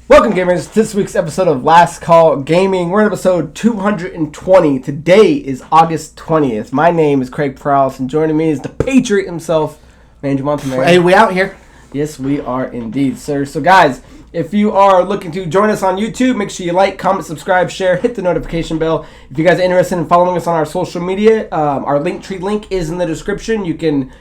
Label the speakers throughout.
Speaker 1: Welcome, gamers, to this week's episode of Last Call Gaming. We're in episode 220. Today is August 20th. My name is Craig Perales, and joining me is the Patriot himself, Mandrew.
Speaker 2: Hey, we out here.
Speaker 1: Yes, we are indeed, sir. So, guys, if you are looking to join us on YouTube, make sure you like, comment, subscribe, share, hit the notification bell. If you guys are interested in following us on our social media, our Linktree link is in the description. You can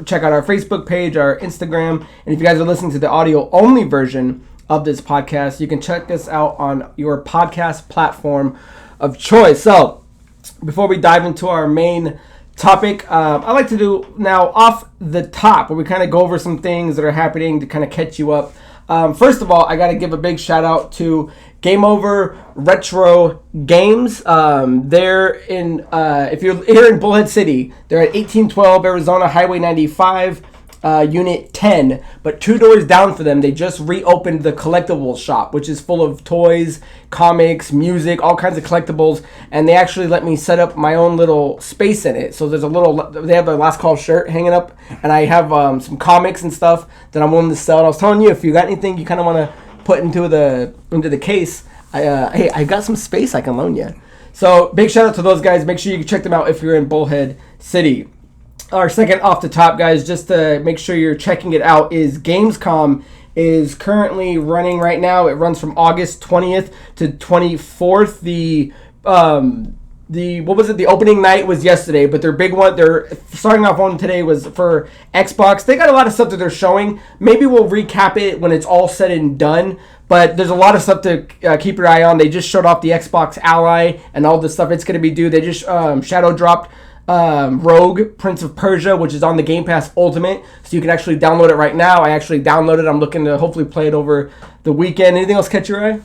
Speaker 1: check out our Facebook page, our Instagram, and if you guys are listening to the audio-only version of this podcast, you can check us out on your podcast platform of choice. So, before we dive into our main topic, I like to do now off the top, where we kind of go over some things that are happening to kind of catch you up. First of all, I got to give a big shout out to Game Over Retro Games. They're in, if you're here in Bullhead City, they're at 1812 Arizona Highway 95. Unit 10, but 2 doors down for them, they just reopened the collectibles shop, which is full of toys, comics, music, all kinds of collectibles, and they actually let me set up my own little space in it. So there's they have a Last Call shirt hanging up, and I have some comics and stuff that I'm willing to sell. And I was telling you, if you got anything you kind of want to put into the case, hey, I got some space I can loan you. So big shout out to those guys. Make sure you check them out if you're in Bullhead City. Our second off the top, guys, just to make sure you're checking it out, is Gamescom is currently running right now. It runs from August 20th to 24th. The opening night was yesterday, but their big one, they're starting off on today, was for Xbox. They got a lot of stuff that they're showing. Maybe we'll recap it when it's all said and done, but there's a lot of stuff to keep your eye on. They just showed off the Xbox Ally and all the stuff it's going to be due. They just shadow dropped Rogue Prince of Persia, which is on the Game Pass Ultimate, so you can actually download it right now. I actually downloaded it. I'm looking to hopefully play it over the weekend. Anything else catch your eye?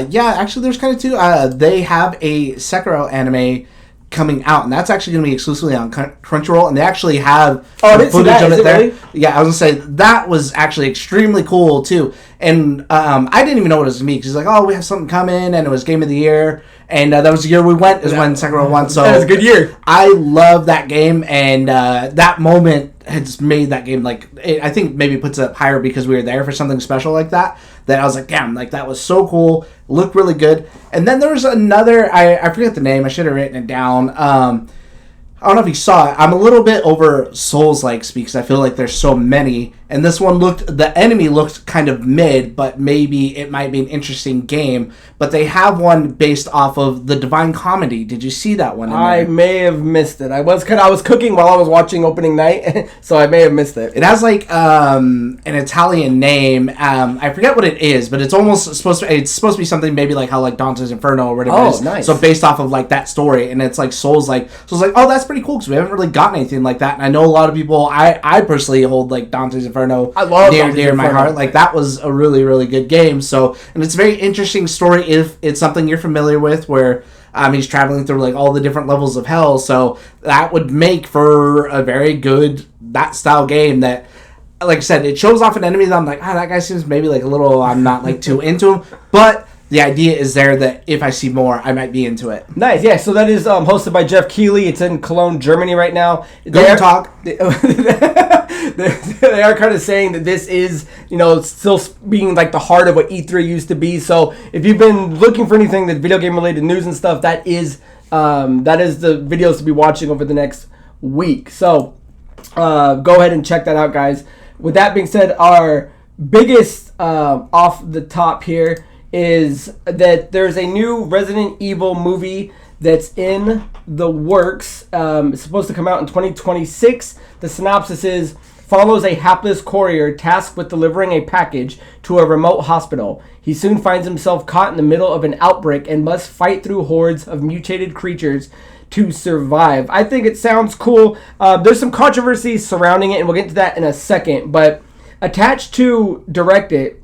Speaker 2: Yeah, actually there's kind of two. They have a Sekiro anime coming out, and that's actually going to be exclusively on Crunchyroll, and they actually have footage of it there. Really? Yeah, I was going to say, that was actually extremely cool, too. And I didn't even know what it was going to be, because he's like, oh, we have something coming, and it was Game of the Year, and that was the year we went, is when Sekiro won, so
Speaker 1: that was a good year.
Speaker 2: I love that game, and that moment has made that game, I think maybe puts it up higher because we were there for something special like that I was like, damn, that was so cool, looked really good. And then there was another, I forget the name, I should have written it down. I don't know if you saw it. I'm a little bit over Souls-like because I feel like there's so many. And this one the enemy looked kind of mid, but maybe it might be an interesting game. But they have one based off of the Divine Comedy. Did you see that one?
Speaker 1: I may have missed it. I was cooking while I was watching opening night, so I may have missed it.
Speaker 2: It has an Italian name. I forget what it is, but it's almost supposed to be something maybe like how Dante's Inferno or whatever it is.
Speaker 1: Nice.
Speaker 2: So based off of that story, and it's Souls-like. So it's like, oh, that's pretty cool because we haven't really gotten anything like that. And I know a lot of people. I personally hold Dante's Inferno.
Speaker 1: I love
Speaker 2: near my heart. That was a really, really good game. So, and it's a very interesting story if it's something you're familiar with, where he's traveling through all the different levels of hell. So that would make for a very good that style game. That, like I said, it shows off an enemy that I'm like, that guy seems maybe a little. I'm not too into him, but the idea is there that if I see more, I might be into it.
Speaker 1: Nice, yeah. So that is hosted by Jeff Keighley. It's in Cologne, Germany right now.
Speaker 2: Gamertag.
Speaker 1: They are kind of saying that this is, still being the heart of what E3 used to be. So if you've been looking for anything that's video game related news and stuff, that is the videos to be watching over the next week. So go ahead and check that out, guys. With that being said, our biggest off the top here is that there's a new Resident Evil movie that's in the works. It's supposed to come out in 2026. The synopsis is, follows a hapless courier tasked with delivering a package to a remote hospital. He soon finds himself caught in the middle of an outbreak and must fight through hordes of mutated creatures to survive. I think it sounds cool. There's some controversy surrounding it, and we'll get into that in a second. But attached to direct it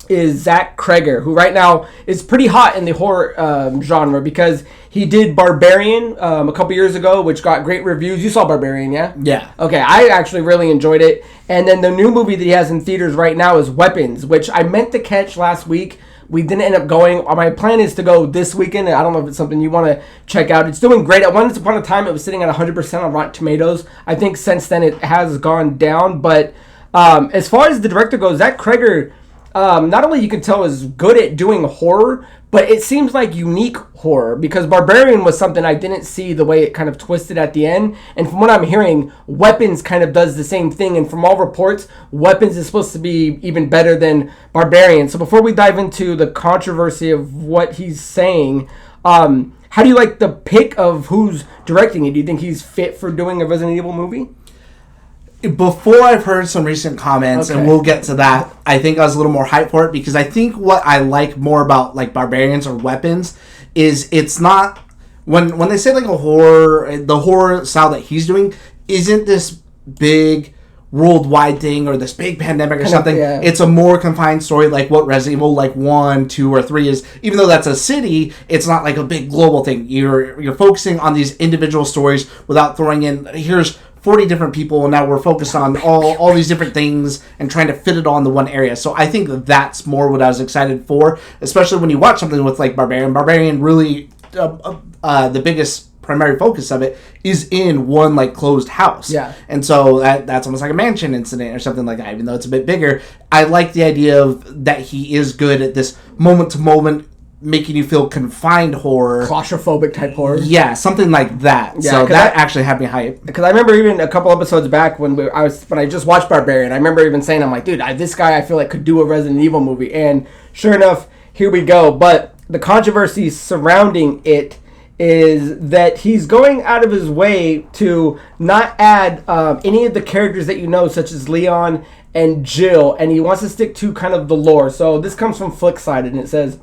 Speaker 1: is Zach Kreger, who right now is pretty hot in the horror genre because he did Barbarian a couple years ago, which got great reviews. You saw Barbarian, yeah?
Speaker 2: Yeah.
Speaker 1: Okay, I actually really enjoyed it. And then the new movie that he has in theaters right now is Weapons, which I meant to catch last week. We didn't end up going. My plan is to go this weekend. I don't know if it's something you want to check out. It's doing great. At once upon a time, it was sitting at 100% on Rotten Tomatoes. I think since then it has gone down. But as far as the director goes, Zach Kreger, not only you can tell is good at doing horror, but it seems like unique horror, because Barbarian was something I didn't see the way it kind of twisted at the end. And from what I'm hearing, Weapons kind of does the same thing. And from all reports, Weapons is supposed to be even better than Barbarian. So before we dive into the controversy of what he's saying, how do you like the pick of who's directing it? Do you think he's fit for doing a Resident Evil movie?
Speaker 2: Before I've heard some recent comments, and we'll get to that, I think I was a little more hyped for it, because I think what I like more about like Barbarians or Weapons is it's not when they say like the horror style that he's doing isn't this big worldwide thing or this big pandemic or something. It's a more confined story, like what Resident Evil like 1, 2, or 3 is. Even though that's a city, it's not like a big global thing. You're focusing on these individual stories without throwing in here's 40 different people, and now we're focused on all these different things and trying to fit it all into one area. So I think that's more what I was excited for, especially when you watch something with like Barbarian. Barbarian really, the biggest primary focus of it is in one like closed house.
Speaker 1: Yeah.
Speaker 2: And so that's almost like a mansion incident or something like that, even though it's a bit bigger. I like the idea of that he is good at this moment to moment, making you feel confined horror,
Speaker 1: claustrophobic type horror.
Speaker 2: Yeah, something like that. Yeah, so that actually had me hyped.
Speaker 1: Because I remember even a couple episodes back when I just watched Barbarian, I remember even saying, I'm like, dude, this guy I feel like could do a Resident Evil movie. And sure enough, here we go. But the controversy surrounding it is that he's going out of his way to not add any of the characters that you know, such as Leon and Jill, and he wants to stick to kind of the lore. So this comes from Flicksided, and it says,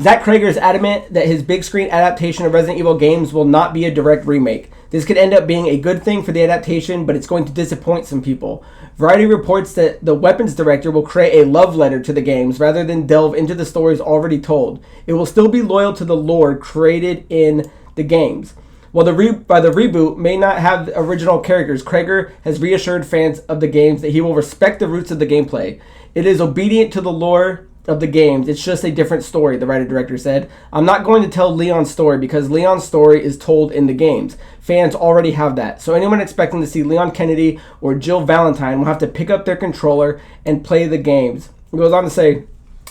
Speaker 1: Zach Krager is adamant that his big screen adaptation of Resident Evil games will not be a direct remake. This could end up being a good thing for the adaptation, but it's going to disappoint some people. Variety reports that the Weapons director will create a love letter to the games rather than delve into the stories already told. It will still be loyal to the lore created in the games. While the reboot may not have original characters, Krager has reassured fans of the games that he will respect the roots of the gameplay. It is obedient to the lore of the games. It's just a different story, the writer-director said. I'm not going to tell Leon's story because Leon's story is told in the games. Fans already have that. So anyone expecting to see Leon Kennedy or Jill Valentine will have to pick up their controller and play the games. It goes on to say,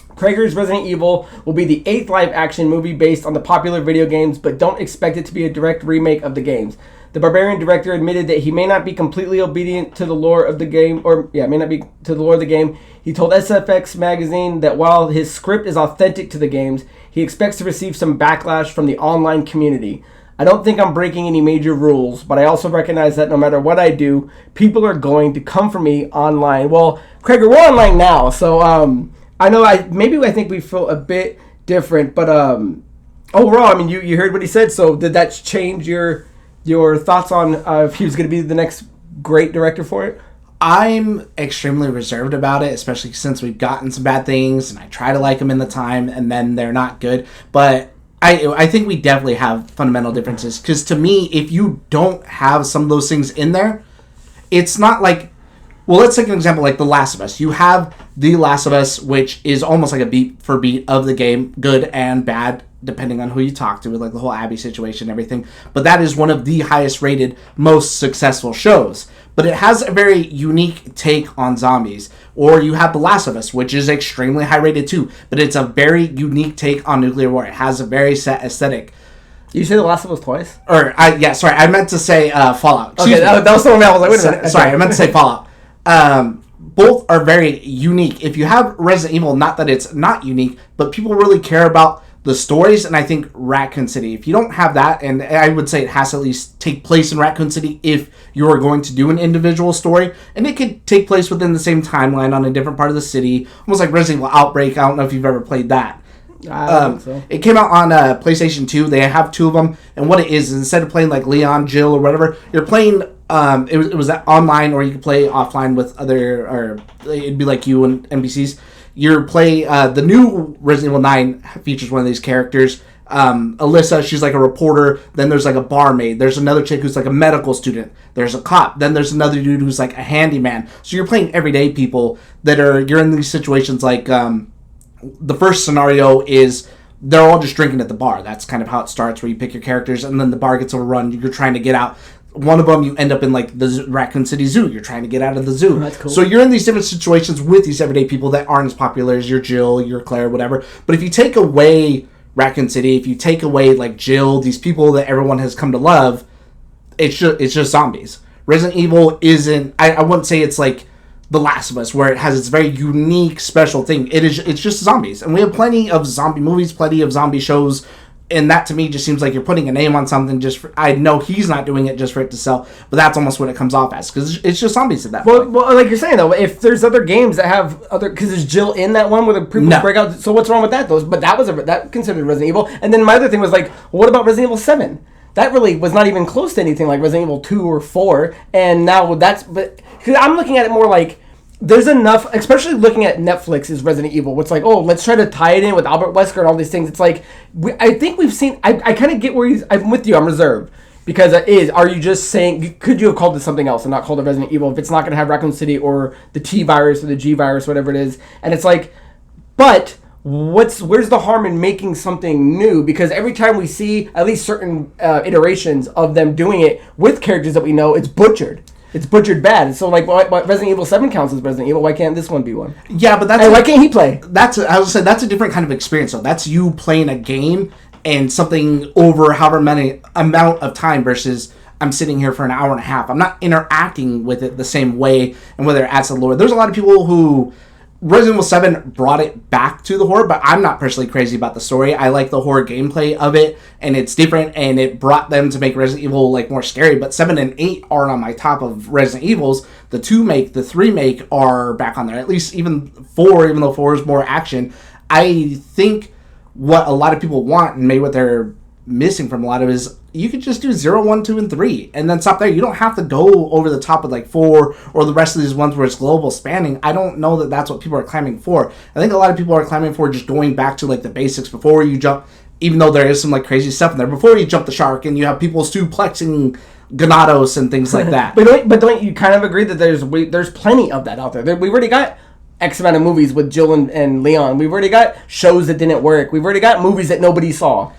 Speaker 1: Krager's Resident Evil will be the 8th live-action movie based on the popular video games, but don't expect it to be a direct remake of the games. The Barbarian director admitted that he may not be completely obedient to the lore of the game, may not be to the lore of the game. He told SFX magazine that while his script is authentic to the games, he expects to receive some backlash from the online community. I don't think I'm breaking any major rules, but I also recognize that no matter what I do, people are going to come for me online. Well, Krager, we're online now, so I know I think we feel a bit different, but overall, I mean, you heard what he said, so did that change your thoughts on if he was going to be the next great director for it?
Speaker 2: I'm extremely reserved about it, especially since we've gotten some bad things, and I try to like them in the time, and then they're not good. But I think we definitely have fundamental differences, because to me, if you don't have some of those things in there, it's not like, well, let's take an example like The Last of Us. You have The Last of Us, which is almost like a beat for beat of the game, good and bad, depending on who you talk to, with like the whole Abby situation and everything. But that is one of the highest rated, most successful shows. But it has a very unique take on zombies. Or you have The Last of Us, which is extremely high rated too. But it's a very unique take on nuclear war. It has a very set aesthetic.
Speaker 1: You say The Last of Us twice?
Speaker 2: I meant to say Fallout.
Speaker 1: Okay, that was the one I was like, wait a minute.
Speaker 2: Sorry, I meant to say Fallout. Both are very unique. If you have Resident Evil, not that it's not unique, but people really care about the stories, and I think Raccoon City, if you don't have that, and I would say it has to at least take place in Raccoon City if you are going to do an individual story, and it could take place within the same timeline on a different part of the city, almost like Resident Evil Outbreak. I don't know if you've ever played that.
Speaker 1: I don't think so.
Speaker 2: It came out on PlayStation 2. They have 2 of them, and what it is instead of playing like Leon, Jill, or whatever, you're playing, it was online, or you could play offline with other, or it'd be like you and NPCs. You play, the new Resident Evil 9 features one of these characters. Alyssa, she's like a reporter. Then there's like a barmaid. There's another chick who's like a medical student. There's a cop. Then there's another dude who's like a handyman. So you're playing everyday people you're in these situations like, the first scenario is they're all just drinking at the bar. That's kind of how it starts, where you pick your characters, and then the bar gets overrun. You're trying to get out. one of them, you end up in like the Raccoon City Zoo. You're trying to get out of the zoo.
Speaker 1: Oh, that's cool.
Speaker 2: So you're in these different situations with these everyday people that aren't as popular as your Jill, your Claire, whatever. But if you take away Raccoon City, if you take away like Jill, these people that everyone has come to love, it's just zombies. Resident Evil isn't. I wouldn't say it's like The Last of Us, where it has its very unique, special thing. It's just zombies, and we have plenty of zombie movies, plenty of zombie shows. And that to me just seems like you're putting a name on something just for, I know he's not doing it just for it to sell, but that's almost what it comes off as, because it's just zombies at that point.
Speaker 1: Well, like you're saying though, if there's other games that have other, because there's Jill in that one where the people break out, so what's wrong with that though? But that considered Resident Evil. And then my other thing was like, what about Resident Evil 7? That really was not even close to anything like Resident Evil 2 or 4, and now but cause I'm looking at it more like, there's enough, especially looking at Netflix's Resident Evil, what's like, oh, let's try to tie it in with Albert Wesker and all these things. It's like, I think we've seen, I kind of get where I'm with you, I'm reserved. Because are you just saying, could you have called it something else and not called it Resident Evil if it's not going to have Raccoon City or the T virus or the G virus, whatever it is. And it's like, but where's the harm in making something new? Because every time we see at least certain iterations of them doing it with characters that we know, it's butchered. It's butchered bad. So, like, what Resident Evil 7 counts as Resident Evil, why can't this one be one?
Speaker 2: Yeah, but that's...
Speaker 1: And why can't he play?
Speaker 2: I was saying, that's a different kind of experience, though. That's you playing a game and something over however many amount of time versus I'm sitting here for an hour and a half. I'm not interacting with it the same way, and whether it adds to the lore. There's a lot of people who... Resident Evil 7 brought it back to the horror, but I'm not personally crazy about the story. I like the horror gameplay of it, and it's different, and it brought them to make Resident Evil like more scary. But 7 and 8 aren't on my top of Resident Evils. The 2 make, the 3 make are back on there. At least even 4, even though 4 is more action. I think what a lot of people want, and maybe what they're missing from a lot of it, is you could just do 0, 1, 2, and 3 and then stop there. You don't have to go over the top with like 4 or the rest of these ones where it's global spanning. I don't know that that's what people are clamoring for. I think a lot of people are clamoring for just going back to like the basics before you jump, even though there is some like crazy stuff in there, before you jump the shark and you have people suplexing Ganados and things like that.
Speaker 1: but don't you kind of agree that there's plenty of that out there? We've already got X amount of movies with Jill and Leon. We've already got shows that didn't work. We've already got movies that nobody saw.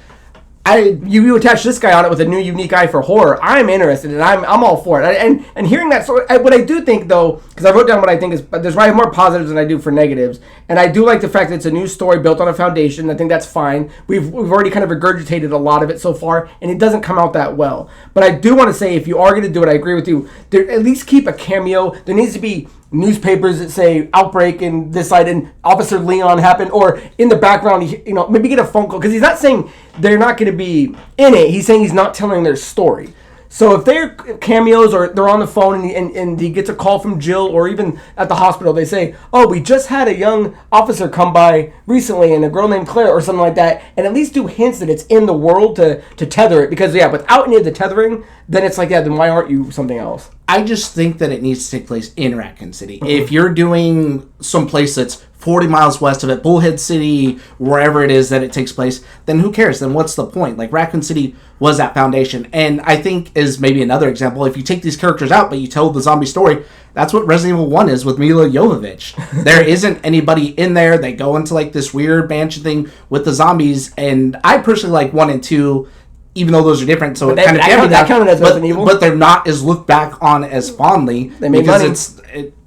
Speaker 1: You attach this guy on it with a new unique eye for horror. I'm interested and I'm all for it. And hearing that story, what I do think though, because I wrote down what I think is, there's probably more positives than I do for negatives. And I do like the fact that it's a new story built on a foundation. I think that's fine. We've already kind of regurgitated a lot of it so far, and it doesn't come out that well. But I do want to say, if you are going to do it, I agree with you. At least keep a cameo. There needs to be newspapers that say outbreak and this side and Officer Leon happened, or in the background, maybe get a phone call, because he's not saying they're not going to be in it. He's saying he's not telling their story. So if they're cameos or they're on the phone and he gets a call from Jill, or even at the hospital, they say, oh, we just had a young officer come by recently and a girl named Claire or something like that, and at least do hints that it's in the world to tether it. Because, without any of the tethering, then it's like, then why aren't you something else?
Speaker 2: I just think that it needs to take place in Raccoon City. Mm-hmm. If you're doing some place that's 40 miles west of it, Bullhead City, wherever it is that it takes place, then who cares? Then what's the point? Like, Raccoon City was that foundation. And I think is maybe another example, if you take these characters out, but you tell the zombie story, that's what Resident Evil 1 is with Mila Jovovich. There isn't anybody in there. They go into like this weird mansion thing with the zombies. And I personally like 1 and 2, even though those are different, so it kind of can be that,
Speaker 1: counted as Resident Evil.
Speaker 2: But they're not as looked back on as fondly.
Speaker 1: They made money.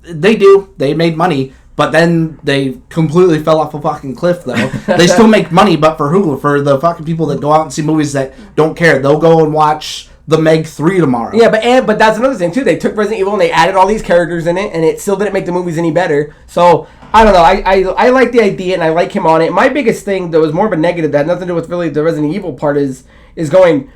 Speaker 2: They do. They made money, but then they completely fell off a fucking cliff, though. They still make money, but for who? For the fucking people that go out and see movies that don't care. They'll go and watch The Meg 3 tomorrow.
Speaker 1: Yeah, but that's another thing, too. They took Resident Evil and they added all these characters in it, and it still didn't make the movies any better. So, I don't know. I like the idea, and I like him on it. My biggest thing, though, is more of a negative that had nothing to do with really the Resident Evil part is going,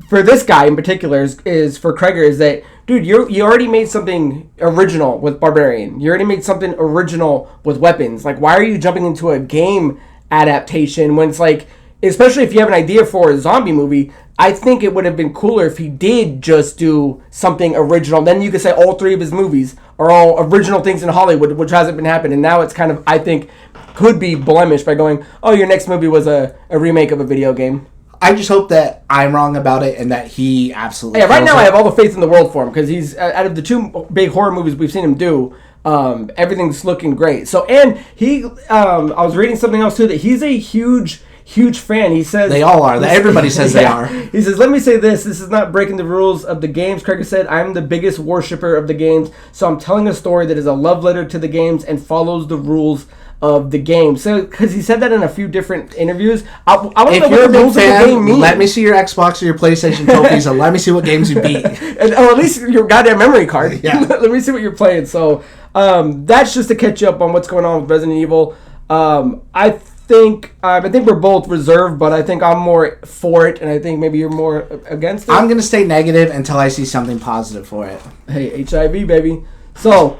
Speaker 1: for this guy in particular, is for Kreger, is that, dude, you already made something original with Barbarian. You already made something original with weapons. Like, why are you jumping into a game adaptation when it's like, especially if you have an idea for a zombie movie, I think it would have been cooler if he did just do something original. Then you could say all 3 of his movies are all original things in Hollywood, which hasn't been happening. And now it's kind of, I think, could be blemished by going, oh, your next movie was a remake of a video game.
Speaker 2: I just hope that I'm wrong about it and that he absolutely...
Speaker 1: Yeah, right now I have all the faith in the world for him, because he's, out of the 2 big horror movies we've seen him do, everything's looking great. So, and he, I was reading something else too, that he's a huge huge fan. He says
Speaker 2: they all are. Everybody says they are.
Speaker 1: He says, "Let me say this. This is not breaking the rules of the games." Craig said, "I'm the biggest worshiper of the games, so I'm telling a story that is a love letter to the games and follows the rules of the game." So, because he said that in a few different interviews, I want to know what the rules of the game mean.
Speaker 2: Let me see your Xbox or your PlayStation trophies, and let me see what games you beat.
Speaker 1: And, at least your goddamn memory card. Yeah. Let me see what you're playing. So, that's just to catch you up on what's going on with Resident Evil. I think we're both reserved, but I think I'm more for it, and I think maybe you're more against it.
Speaker 2: I'm gonna stay negative until I see something positive for it.
Speaker 1: Hey, HIV, baby. So,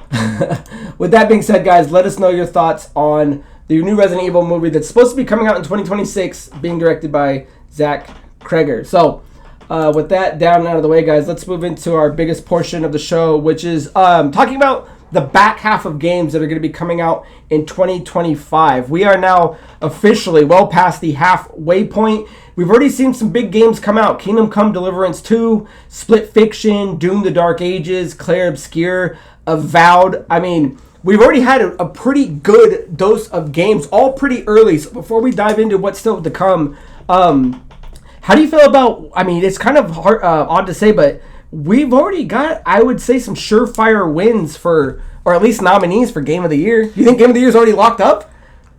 Speaker 1: with that being said, guys, let us know your thoughts on the new Resident Evil movie that's supposed to be coming out in 2026, being directed by Zach Kreger. So, with that down and out of the way, guys, let's move into our biggest portion of the show, which is talking about the back half of games that are going to be coming out in 2025. We are now officially well past the halfway point. We've already seen some big games come out. Kingdom Come Deliverance 2, Split Fiction, Doom the Dark Ages, Clair Obscur, Avowed. I mean, we've already had a pretty good dose of games, all pretty early. So before we dive into what's still to come, how do you feel about, I mean, it's kind of hard, odd to say, but we've already got, I would say, some surefire wins for, or at least nominees for Game of the Year. You think Game of the Year is already locked up?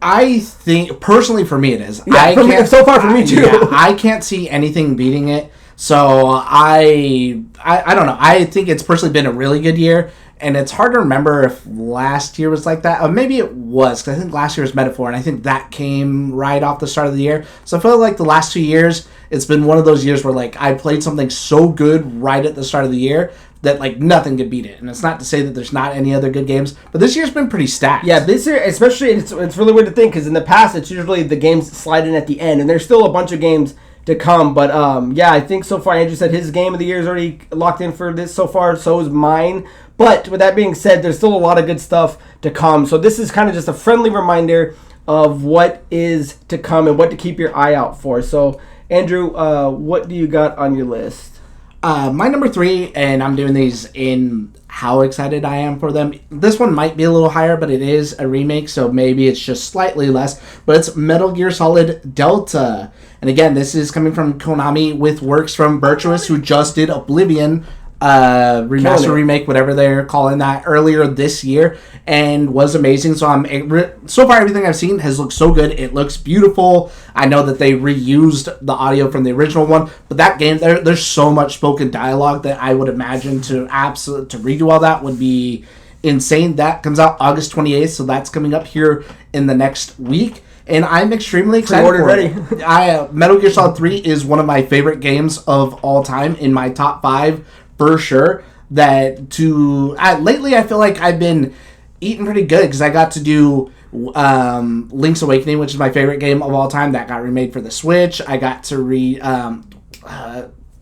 Speaker 2: I think, personally for me it is.
Speaker 1: Yeah, so far for me too.
Speaker 2: Yeah, I can't see anything beating it. So I don't know. I think it's personally been a really good year. And it's hard to remember if last year was like that. Or maybe it was, because I think last year was Metaphor, and I think that came right off the start of the year. So I feel like the last 2 years, it's been one of those years where like I played something so good right at the start of the year that like nothing could beat it. And it's not to say that there's not any other good games, but this year's been pretty stacked.
Speaker 1: Yeah, this year, especially, it's really weird to think, because in the past, it's usually the games slide in at the end, and there's still a bunch of games to come. But yeah, I think so far, Andrew said his Game of the Year is already locked in for this so far, so is mine. But with that being said, there's still a lot of good stuff to come. So this is kind of just a friendly reminder of what is to come and what to keep your eye out for. So, Andrew, what do you got on your list?
Speaker 2: My number 3, and I'm doing these in how excited I am for them. This one might be a little higher, but it is a remake, so maybe it's just slightly less. But it's Metal Gear Solid Delta. And again, this is coming from Konami with works from Virtuous, who just did Oblivion, remaster, remake, whatever they're calling that, earlier this year, and was amazing. So so far everything I've seen has looked so good. It looks beautiful. I know that they reused the audio from the original one, but that game, there's so much spoken dialogue that I would imagine to redo all that would be insane. That comes out August 28th, so that's coming up here in the next week. And I'm extremely excited for it. Metal Gear Solid 3 is one of my favorite games of all time, in my top 5 for sure. Lately I feel like I've been eating pretty good, because I got to do Link's Awakening, which is my favorite game of all time. That got remade for the Switch. I got to read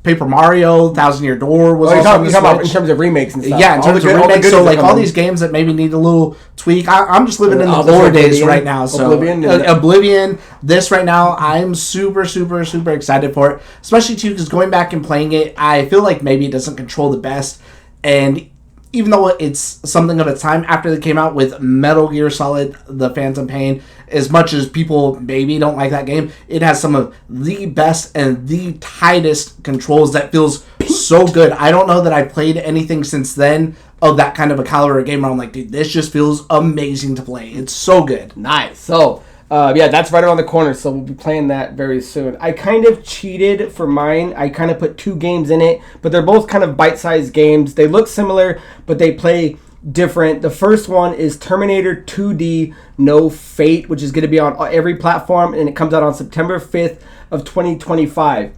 Speaker 2: Paper Mario, Thousand Year Door was also on the Switch.
Speaker 1: About in terms of remakes and stuff.
Speaker 2: Yeah, in terms of remakes. So like all these games that maybe need a little tweak. I'm just living in the lore days right now. So Oblivion, this right now, I'm super, super, super excited for it. Especially too, because going back and playing it, I feel like maybe it doesn't control the best. And even though it's something of its time, after they came out with Metal Gear Solid, The Phantom Pain, as much as people maybe don't like that game, it has some of the best and the tightest controls that feels so good. I don't know that I've played anything since then of that kind of a caliber of game where I'm like, dude, this just feels amazing to play. It's so good.
Speaker 1: Nice. So, yeah, that's right around the corner, so we'll be playing that very soon. I kind of cheated for mine. I kind of put 2 games in it, but they're both kind of bite-sized games. They look similar, but they play different. The first one is Terminator 2D No Fate, which is going to be on every platform, and it comes out on September 5th of 2025.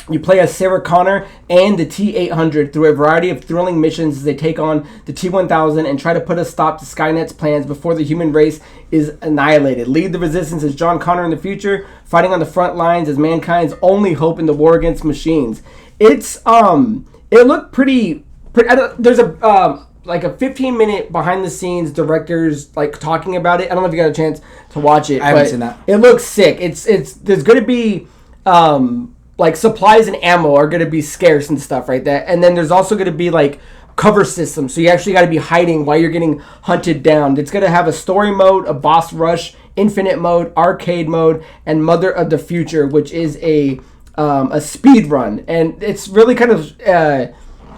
Speaker 1: You play as Sarah Connor and the T-800 through a variety of thrilling missions as they take on the T-1000 and try to put a stop to Skynet's plans before the human race is annihilated. Lead the resistance as John Connor in the future, fighting on the front lines as mankind's only hope in the war against machines. It's it looked pretty there's a like a 15-minute behind-the-scenes directors like talking about it. I don't know if you got a chance to watch it.
Speaker 2: I haven't seen that.
Speaker 1: It looks sick. It's there's going to be like supplies and ammo are going to be scarce and stuff, right? And then there's also going to be like cover systems. So you actually got to be hiding while you're getting hunted down. It's going to have a story mode, a boss rush, Infinite Mode, Arcade Mode, and Mother of the Future, which is a speed run. And it's really kind of,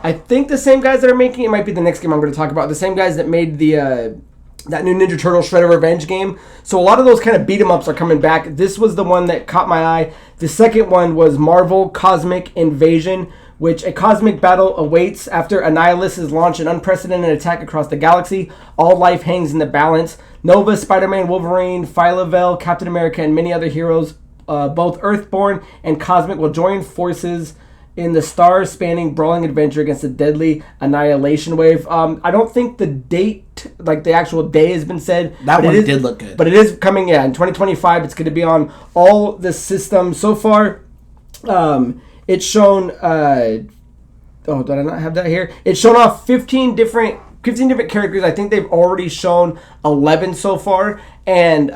Speaker 1: I think the same guys that are making it, might be the next game I'm going to talk about, the same guys that made that new Ninja Turtle Shredder Revenge game. So a lot of those kind of beat 'em ups are coming back. This was the one that caught my eye. The second one was Marvel Cosmic Invasion, which a cosmic battle awaits after Annihilus launch an unprecedented attack across the galaxy. All life hangs in the balance. Nova, Spider-Man, Wolverine, Phyla-Vell, Captain America, and many other heroes, both Earthborn and Cosmic, will join forces in the star-spanning brawling adventure against the deadly Annihilation Wave. I don't think the date, like the actual day, has been said.
Speaker 2: That one did look good.
Speaker 1: But it is coming, in 2025. It's going to be on all the systems. So far, it's shown... oh, did I not have that here? It's shown off 15 different characters. I think they've already shown 11 so far. And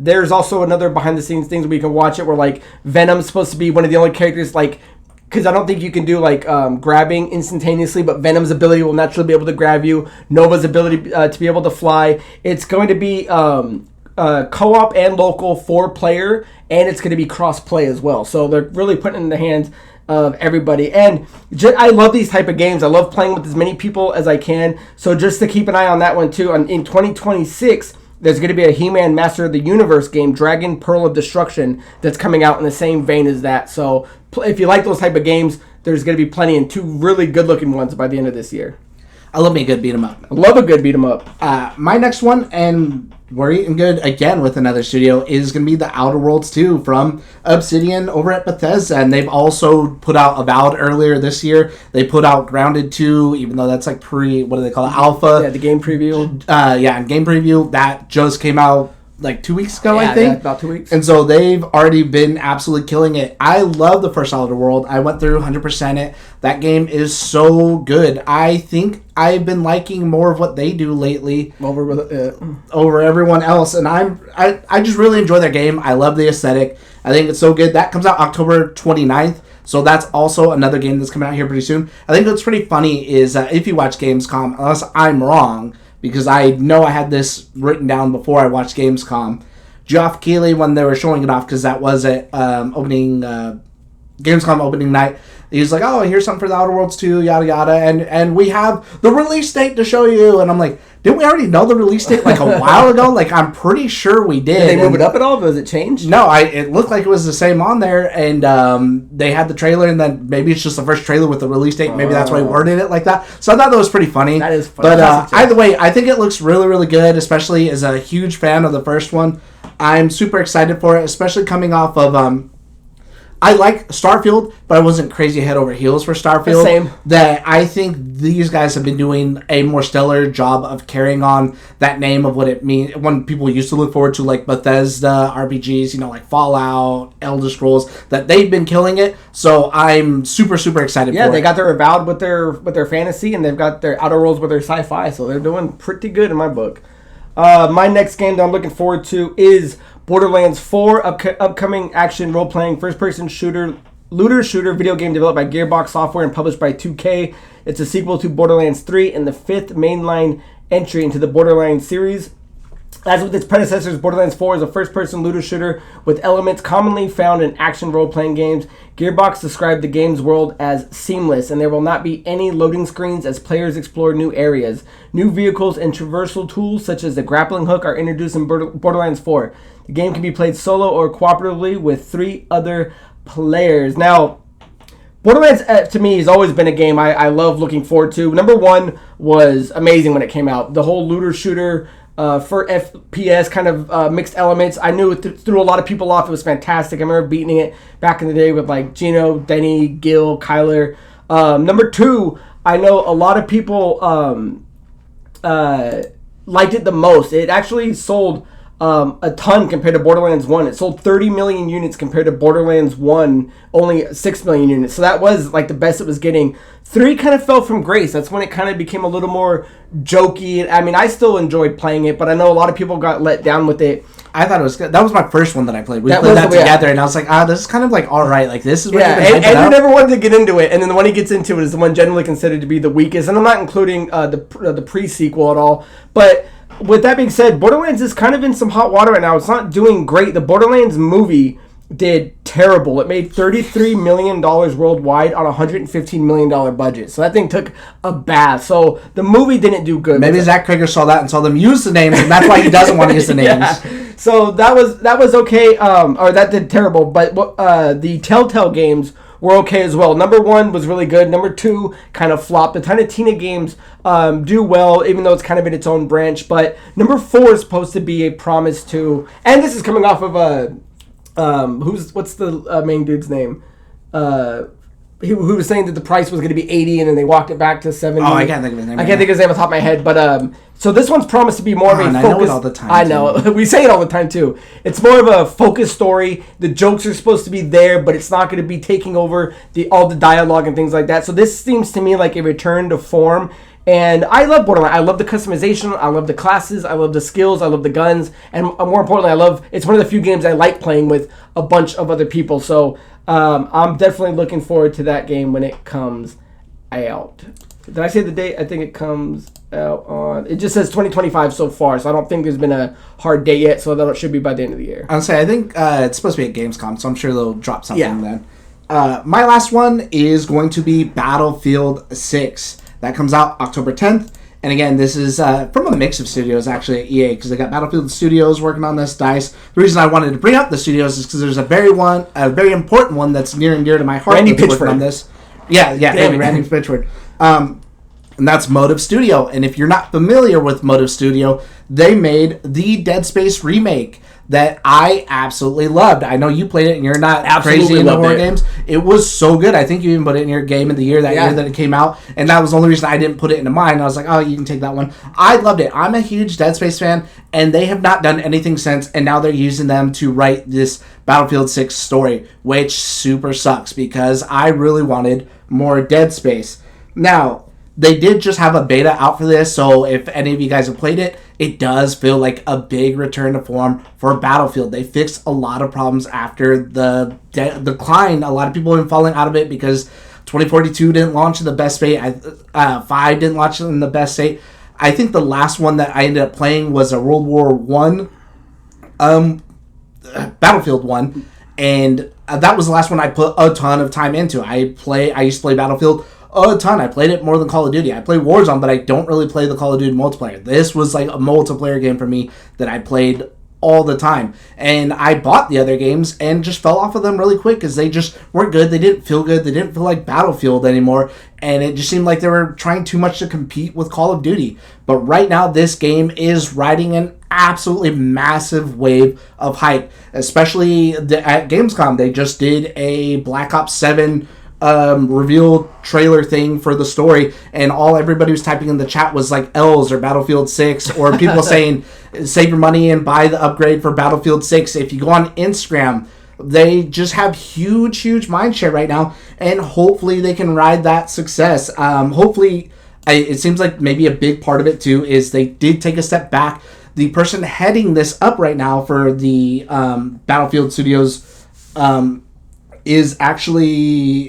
Speaker 1: there's also another behind-the-scenes things where you can watch it where, like, Venom's supposed to be one of the only characters, like... Because I don't think you can do, like, grabbing instantaneously, but Venom's ability will naturally be able to grab you. Nova's ability to be able to fly. It's going to be co-op and local 4-player, and it's going to be cross-play as well. So they're really putting it in the hands of everybody. And I love these type of games. I love playing with as many people as I can. So just to keep an eye on that one, too. In 2026... there's going to be a He-Man Master of the Universe game, Dragon Pearl of Destruction, that's coming out in the same vein as that. So if you like those type of games, there's going to be plenty, and 2 really good-looking ones by the end of this year.
Speaker 2: I love me a good beat 'em up.
Speaker 1: I love a good beat 'em up.
Speaker 2: My next one, and we're eating good again with another studio, is going to be the Outer Worlds 2 from Obsidian over at Bethesda. And they've also put out Avowed earlier this year. They put out Grounded 2, even though that's like what do they call it? Alpha.
Speaker 1: Yeah, the game preview.
Speaker 2: And game preview. That just came out like 2 weeks ago, I think.
Speaker 1: Yeah, about 2 weeks.
Speaker 2: And so they've already been absolutely killing it. I love the first Outer World. I went through 100% it. That game is so good. I think I've been liking more of what they do lately over everyone else. And I just really enjoy their game. I love the aesthetic. I think it's so good. That comes out October 29th. So that's also another game that's coming out here pretty soon. I think what's pretty funny is if you watch Gamescom, unless I'm wrong, because I know I had this written down before I watched Gamescom. Geoff Keighley, when they were showing it off, because that was at Gamescom opening night, he was like, oh, here's something for the Outer Worlds 2, yada yada, and we have the release date to show you. And I'm like, didn't we already know the release date like a while ago? Like, I'm pretty sure we did.
Speaker 1: Did they move it up at all? Does it change?
Speaker 2: No, it looked like it was the same on there, and they had the trailer, and then maybe it's just the first trailer with the release date. Maybe that's why he worded it like that. So I thought that was pretty funny.
Speaker 1: That is funny.
Speaker 2: But either way, I think it looks really, really good, especially as a huge fan of the first one. I'm super excited for it, especially coming off of... I like Starfield, but I wasn't crazy head over heels for Starfield.
Speaker 1: Same.
Speaker 2: That I think these guys have been doing a more stellar job of carrying on that name of what it means. When people used to look forward to like Bethesda RPGs, like Fallout, Elder Scrolls, that they've been killing it. So I'm super, super excited for it.
Speaker 1: Yeah, they got their Avowed with their fantasy, and they've got their Outer Worlds with their sci-fi. So they're doing pretty good in my book. My next game that I'm looking forward to is Borderlands 4, upcoming action role-playing first-person looter shooter video game developed by Gearbox Software and published by 2K. It's a sequel to Borderlands 3 and the 5th mainline entry into the Borderlands series. As with its predecessors, Borderlands 4 is a first-person looter shooter with elements commonly found in action role-playing games. Gearbox described the game's world as seamless, and there will not be any loading screens as players explore new areas. New vehicles and traversal tools, such as the grappling hook, are introduced in Borderlands 4. The game can be played solo or cooperatively with 3 other players. Now, Borderlands, to me, has always been a game I love looking forward to. Number 1 was amazing when it came out. The whole looter shooter for FPS kind of mixed elements. I knew it threw a lot of people off. It was fantastic. I remember beating it back in the day with like Geno, Denny, Gil, Kyler. Number 2, I know a lot of people liked it the most. It actually sold a ton compared to Borderlands 1. It sold 30 million units compared to Borderlands 1, only 6 million units. So that was like the best it was getting. 3 kind of fell from grace. That's when it kind of became a little more jokey. I mean, I still enjoyed playing it, but I know a lot of people got let down with it.
Speaker 2: I thought it was good. That was my first one that I played. We played that together, and I was like, this is kind of like all right. Like, this is what
Speaker 1: Andrew never wanted to get into it, and then the one he gets into it is the one generally considered to be the weakest. And I'm not including the pre-sequel at all, but with that being said, Borderlands is kind of in some hot water right now. It's not doing great. The Borderlands movie did terrible. It made $33 million worldwide on a $115 million budget. So that thing took a bath. So the movie didn't do good.
Speaker 2: Maybe Zach Krager saw that and saw them use the names, and that's why he doesn't want to use the names.
Speaker 1: Yeah. So that was okay, or that did terrible. But the Telltale games were okay as well. Number 1 was really good. Number 2 kind of flopped. The Tiny Tina games do well, even though it's kind of in its own branch. But number 4 is supposed to be a promise to, and this is coming off of a. What's the main dude's name? Who was saying that the price was going to be 80 and then they walked it back to 70.
Speaker 2: Oh, I can't think of his name.
Speaker 1: I can't think of his name off the top of my head, but so this one's promised to be more of a focus. I know it all the time. I know. We say it all the time too. It's more of a focused story. The jokes are supposed to be there, but it's not going to be taking over all the dialogue and things like that. So this seems to me like a return to form. And I love Borderlands. I love the customization. I love the classes. I love the skills. I love the guns. And more importantly, it's one of the few games I like playing with a bunch of other people. So I'm definitely looking forward to that game when it comes out. Did I say the date? I think it comes out on... It just says 2025 so far, so I don't think there's been a hard date yet, so that should be by the end of the year.
Speaker 2: I think it's supposed to be at Gamescom, so I'm sure they'll drop something then. My last one is going to be Battlefield 6. That comes out October 10th. And again, this is from a mix of studios, actually, at EA, because they got Battlefield Studios working on this, DICE. The reason I wanted to bring up the studios is because there's a very important one that's near and dear to my heart.
Speaker 1: Randy Pitchford.
Speaker 2: On this. Randy Pitchford. And that's Motive Studio. And if you're not familiar with Motive Studio, they made the Dead Space remake that I absolutely loved. I know you played it and you're not crazy into horror games. It was so good. I think you even put it in your game of the year year that it came out. And that was the only reason I didn't put it into mine. I was like, oh, you can take that one. I loved it. I'm a huge Dead Space fan, and they have not done anything since, and now they're using them to write this Battlefield 6 story, which super sucks because I really wanted more Dead Space. Now, they did just have a beta out for this, so if any of you guys have played it, it does feel like a big return to form for Battlefield. They fixed a lot of problems after the decline. A lot of people have been falling out of it because 2042 didn't launch in the best state. 5 didn't launch in the best state. I think the last one that I ended up playing was a World War I, Battlefield 1, and that was the last one I put a ton of time into. I used to play Battlefield a ton. I played it more than Call of Duty. I play Warzone, but I don't really play the Call of Duty multiplayer. This was like a multiplayer game for me that I played all the time. And I bought the other games and just fell off of them really quick because they just weren't good. They didn't feel good. They didn't feel like Battlefield anymore. And it just seemed like they were trying too much to compete with Call of Duty. But right now, this game is riding an absolutely massive wave of hype. Especially at Gamescom, they just did a Black Ops 7 reveal trailer thing for the story, and all everybody was typing in the chat was like L's or Battlefield 6, or people saying save your money and buy the upgrade for Battlefield 6. If you go on Instagram, they just have huge mindshare right now, and hopefully they can ride that success. It seems like maybe a big part of it too is they did take a step back. The person heading this up right now for the Battlefield Studios is actually...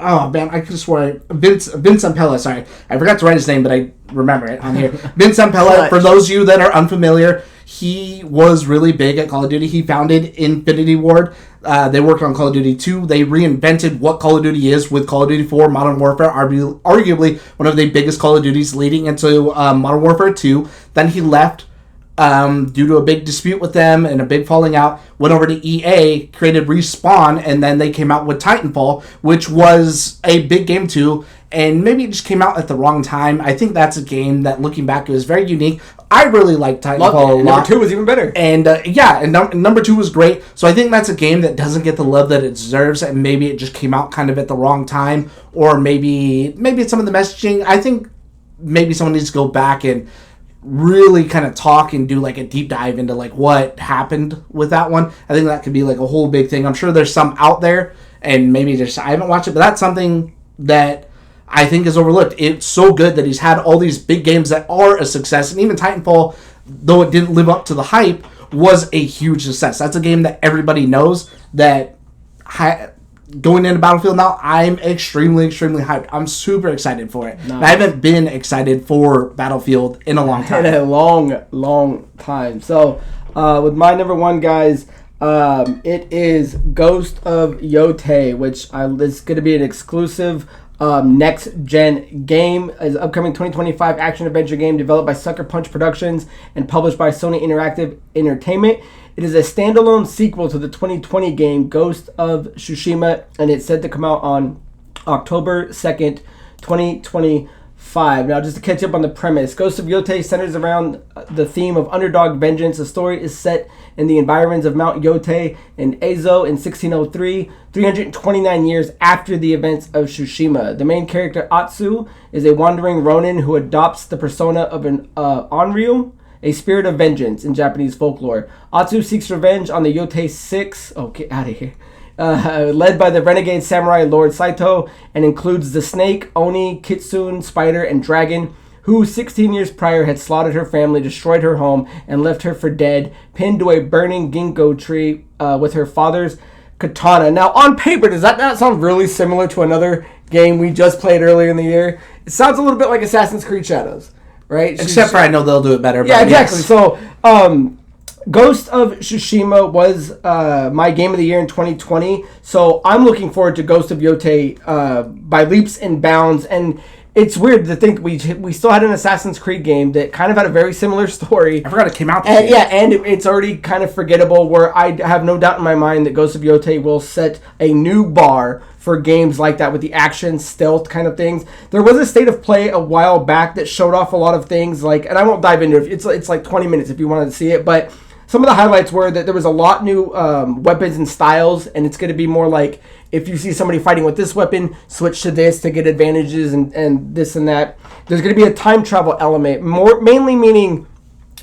Speaker 2: Oh, man, I could have sworn... Vince Ampella, sorry. I forgot to write his name, but I remember it on here. Vince Ampella, for those of you that are unfamiliar, he was really big at Call of Duty. He founded Infinity Ward. They worked on Call of Duty 2. They reinvented what Call of Duty is with Call of Duty 4, Modern Warfare, arguably one of the biggest Call of Duties leading into Modern Warfare 2. Then he left due to a big dispute with them and a big falling out, went over to EA, created Respawn, and then they came out with Titanfall, which was a big game too, and maybe it just came out at the wrong time. I think that's a game that, looking back, it was very unique. I really liked Titanfall a lot.
Speaker 1: Number 2 was even better.
Speaker 2: And number 2 was great. So I think that's a game that doesn't get the love that it deserves, and maybe it just came out kind of at the wrong time, or maybe it's some of the messaging. I think maybe someone needs to go back and really kind of talk and do like a deep dive into like what happened with that one. I think that could be like a whole big thing. I'm sure there's some out there, and maybe just I haven't watched it, but that's something that I think is overlooked. It's so good that he's had all these big games that are a success, and even Titanfall, though it didn't live up to the hype, was a huge success. That's a game that everybody knows that going into Battlefield now, I'm extremely, extremely hyped. I'm super excited for it. Nice. I haven't been excited for Battlefield in a long time.
Speaker 1: In a long, long time. So, with my number one, guys, it is Ghost of Yotei, which is going to be an exclusive next-gen game. Is upcoming 2025 action-adventure game developed by Sucker Punch Productions and published by Sony Interactive Entertainment. It is a standalone sequel to the 2020 game Ghost of Tsushima, and it's set to come out on October 2nd, 2025. Now, just to catch up on the premise, Ghost of Yotei centers around the theme of underdog vengeance. The story is set in the environs of Mount Yotei in Ezo in 1603, 329 years after the events of Tsushima. The main character, Atsu, is a wandering ronin who adopts the persona of an Onryu, a spirit of vengeance in Japanese folklore. Atsu seeks revenge on the Yotei Six. Oh, get out of here. Led by the renegade samurai Lord Saito, and includes the snake, Oni, Kitsune, spider, and dragon, who 16 years prior had slaughtered her family, destroyed her home, and left her for dead, pinned to a burning ginkgo tree with her father's katana. Now, on paper, does that not sound really similar to another game we just played earlier in the year? It sounds a little bit like Assassin's Creed Shadows. Right?
Speaker 2: Except for I know they'll do it better.
Speaker 1: Yeah, exactly. Yes. So, Ghost of Tsushima was my game of the year in 2020. So I'm looking forward to Ghost of Yotei by leaps and bounds. And it's weird to think we still had an Assassin's Creed game that kind of had a very similar story.
Speaker 2: I forgot it came out
Speaker 1: this year. Yeah, and it's already kind of forgettable, where I have no doubt in my mind that Ghost of Yotei will set a new bar for games like that with the action, stealth kind of things. There was a state of play a while back that showed off a lot of things, like, and I won't dive into it. It's like 20 minutes if you wanted to see it, but some of the highlights were that there was a lot new weapons and styles, and it's going to be more like, if you see somebody fighting with this weapon, switch to this to get advantages and this and that. There's going to be a time travel element, mainly meaning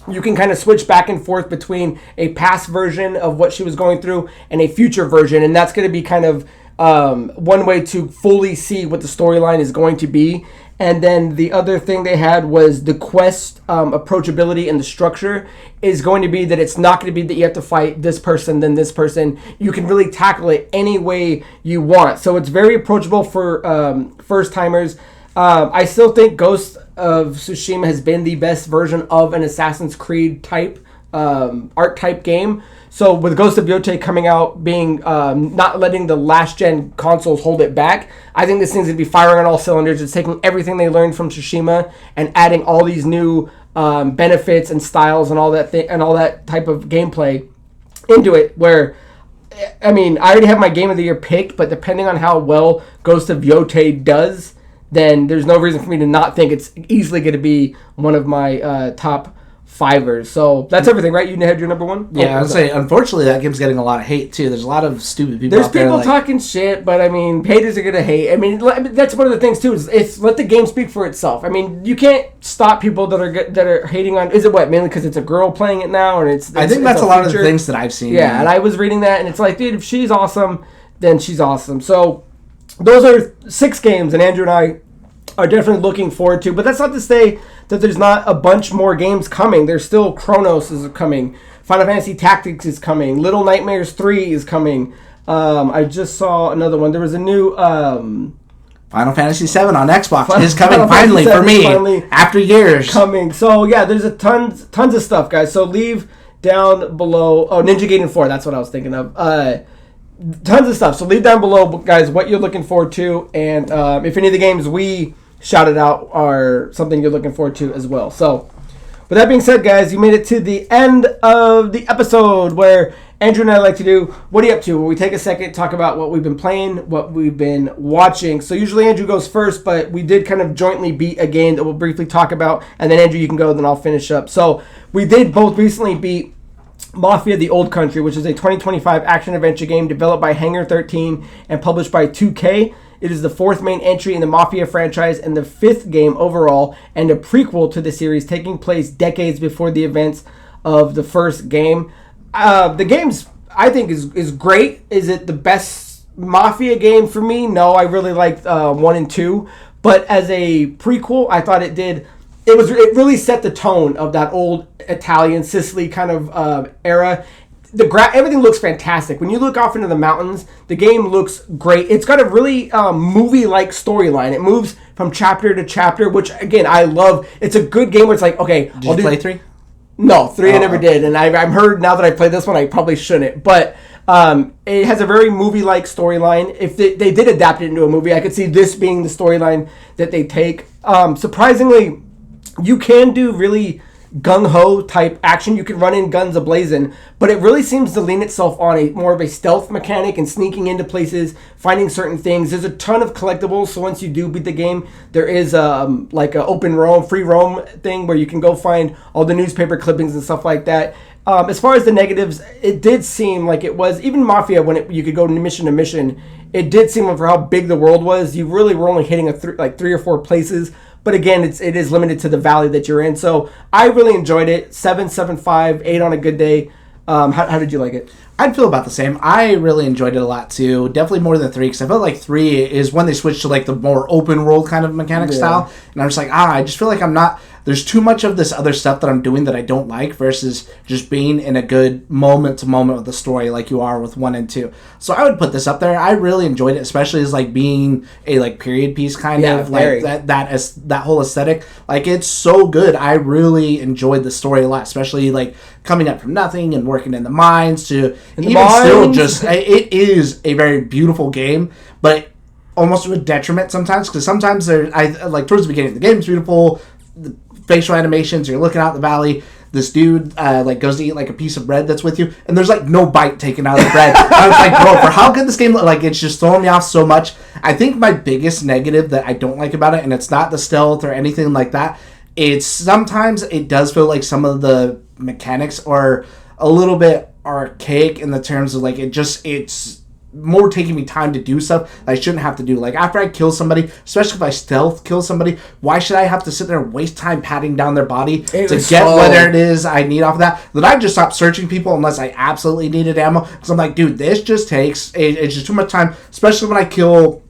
Speaker 1: you can kind of switch back and forth between a past version of what she was going through and a future version, and that's going to be kind of one way to fully see what the storyline is going to be. And then the other thing they had was the quest approachability, and the structure is going to be that it's not going to be that you have to fight this person, then this person. You can really tackle it any way you want. So it's very approachable for first-timers. I still think Ghost of Tsushima has been the best version of an Assassin's Creed type art type game. So with Ghost of Yotei coming out, being not letting the last gen consoles hold it back, I think this thing's gonna be firing on all cylinders. It's taking everything they learned from Tsushima and adding all these new benefits and styles and all that and all that type of gameplay into it. Where, I mean, I already have my game of the year picked, but depending on how well Ghost of Yotei does, then there's no reason for me to not think it's easily going to be one of my top fivers. So that's everything, right? You had your number one?
Speaker 2: Yeah, I would say, unfortunately, that game's getting a lot of hate, too. There's a lot of stupid people
Speaker 1: out there. There's people talking shit, but, I mean, haters are going to hate. I mean, that's one of the things, too, is let the game speak for itself. I mean, you can't stop people that are hating on... Is it what? Mainly because it's a girl playing it now? Or it's
Speaker 2: I think that's a lot of the things that I've seen.
Speaker 1: Yeah, and I was reading that, and it's like, dude, if she's awesome, then she's awesome. So those are 6 games, and Andrew and I are definitely looking forward to. But that's not to say that there's not a bunch more games coming. There's still Chronos is coming. Final Fantasy Tactics is coming. Little Nightmares 3 is coming. I just saw another one. There was a new...
Speaker 2: Final Fantasy 7 on Xbox is coming finally for me after years.
Speaker 1: Coming. So, yeah, there's a tons of stuff, guys. So leave down below... Oh, Ninja Gaiden 4. That's what I was thinking of. Tons of stuff. So leave down below, guys, what you're looking forward to. And if any of the games we shouted out are something you're looking forward to as well. So, with that being said, guys, you made it to the end of the episode where Andrew and I like to do, what are you up to? Where we take a second, talk about what we've been playing, what we've been watching. So usually Andrew goes first, but we did kind of jointly beat a game that we'll briefly talk about. And then Andrew, you can go, then I'll finish up. So we did both recently beat Mafia: The Old Country, which is a 2025 action-adventure game developed by Hangar 13 and published by 2K. It is the 4th main entry in the Mafia franchise and the 5th game overall, and a prequel to the series taking place decades before the events of the first game. The game's, I think, is great. Is it the best Mafia game for me? No, I really liked 1 and 2. But as a prequel, I thought it did... It really set the tone of that old Italian Sicily kind of era. everything looks fantastic. When you look off into the mountains, the game looks great. It's got a really movie-like storyline. It moves from chapter to chapter, which again I love. It's a good game where it's like, okay,
Speaker 2: Did you play 3?
Speaker 1: No, 3 I never did, and I've heard now that I played this one, I probably shouldn't. But it has a very movie-like storyline. If they did adapt it into a movie, I could see this being the storyline that they take. Surprisingly, you can do really gung-ho type action. You can run in guns a-blazing, but it really seems to lean itself on a more of a stealth mechanic and sneaking into places, finding certain things. There's a ton of collectibles, so once you do beat the game, there is like an open roam, free roam thing where you can go find all the newspaper clippings and stuff like that. As far as the negatives, it did seem like it was, even Mafia, when you could go mission to mission, it did seem for how big the world was, you really were only hitting like 3 or 4 places. But again, it is limited to the valley that you're in. So I really enjoyed it. 7.75, 8 on a good day. How did you like it?
Speaker 2: I'd feel about the same. I really enjoyed it a lot too. Definitely more than 3, because I felt like 3 is when they switched to like the more open world kind of mechanic style. And I'm just like, I just feel like I'm not... There's too much of this other stuff that I'm doing that I don't like versus just being in a good moment to moment with the story like you are with 1 and 2. So I would put this up there. I really enjoyed it, especially as like being a like period piece kind of like that whole aesthetic. Like it's so good. I really enjoyed the story a lot, especially like coming up from nothing and working in the mines to still just it is a very beautiful game, but almost to a detriment sometimes, because sometimes like towards the beginning the game's beautiful. The facial animations, you're looking out the valley, this dude like goes to eat like a piece of bread that's with you, and there's like no bite taken out of the bread. I was like, bro, for how good this game look, like it's just throwing me off so much. I think my biggest negative that I don't like about it, and it's not the stealth or anything like that, it's sometimes it does feel like some of the mechanics are a little bit archaic in the terms of like it's more taking me time to do stuff that I shouldn't have to do. Like after I kill somebody, especially if I stealth kill somebody, why should I have to sit there and waste time patting down their body to get whatever it is I need off of that? Then I just stop searching people unless I absolutely needed ammo, because I'm like, dude, this just takes it's just too much time, especially when I kill,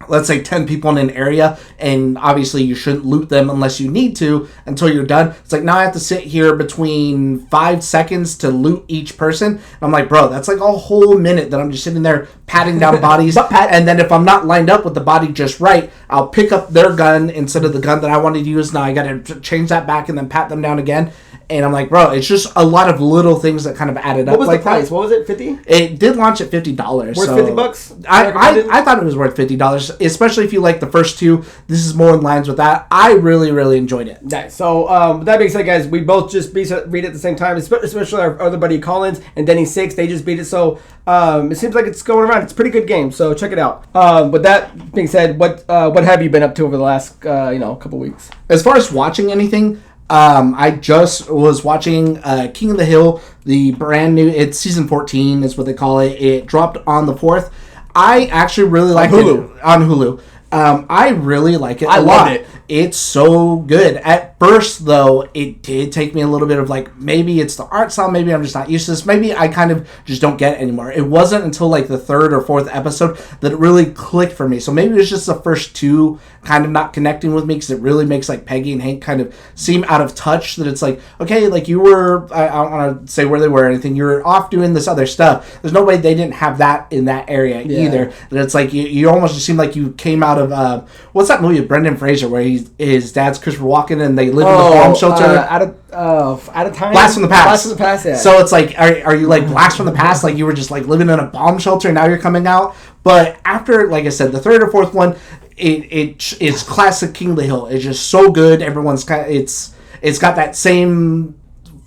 Speaker 2: let's say 10 people in an area, and obviously you shouldn't loot them unless you need to until you're done. It's like now I have to sit here between 5 seconds to loot each person. And I'm like, bro, that's like a whole minute that I'm just sitting there patting down bodies. And then if I'm not lined up with the body just right, I'll pick up their gun instead of the gun that I wanted to use. Now I got to change that back and then pat them down again. And I'm like, bro, it's just a lot of little things that kind of added up.
Speaker 1: What was the price? What was it, 50?
Speaker 2: It did launch at $50.
Speaker 1: Worth $50?
Speaker 2: I thought it was worth $50, especially if you like the first 2. This is more in lines with that. I really, really enjoyed it.
Speaker 1: Nice. So, with that being said, guys, we both just beat it at the same time, especially our other buddy Collins and Denny 6. They just beat it. So, it seems like it's going around. It's a pretty good game. So, check it out. With that being said, what have you been up to over the last, couple weeks?
Speaker 2: As far as watching anything, I just was watching King of the Hill, the brand new, it's season 14 is what they call it. It dropped on the 4th. I actually really like it. On Hulu. I really like it a lot.
Speaker 1: Loved it.
Speaker 2: It's so good. At first, though, it did take me a little bit of like, maybe it's the art style, maybe I'm just not used to this, maybe I kind of just don't get it anymore. It wasn't until like the 3rd or 4th episode that it really clicked for me. So maybe it was just the first 2 kind of not connecting with me, because it really makes like Peggy and Hank kind of seem out of touch, that it's like, okay, like you were, I don't want to say where they were or anything, you were off doing this other stuff. There's no way they didn't have that in that area either. That it's like, you almost just seem like you came out of, what's that movie with Brendan Fraser where his dad's Christopher Walken and they live in the bomb shelter?
Speaker 1: Out of time?
Speaker 2: Blast from the Past.
Speaker 1: Blast from the Past, yeah.
Speaker 2: So it's like, are you like Blast from the Past? Like you were just like living in a bomb shelter and now you're coming out? But after, like I said, the 3rd or 4th one, it's classic King of the Hill. It's just so good. Everyone's kind of, it's got that same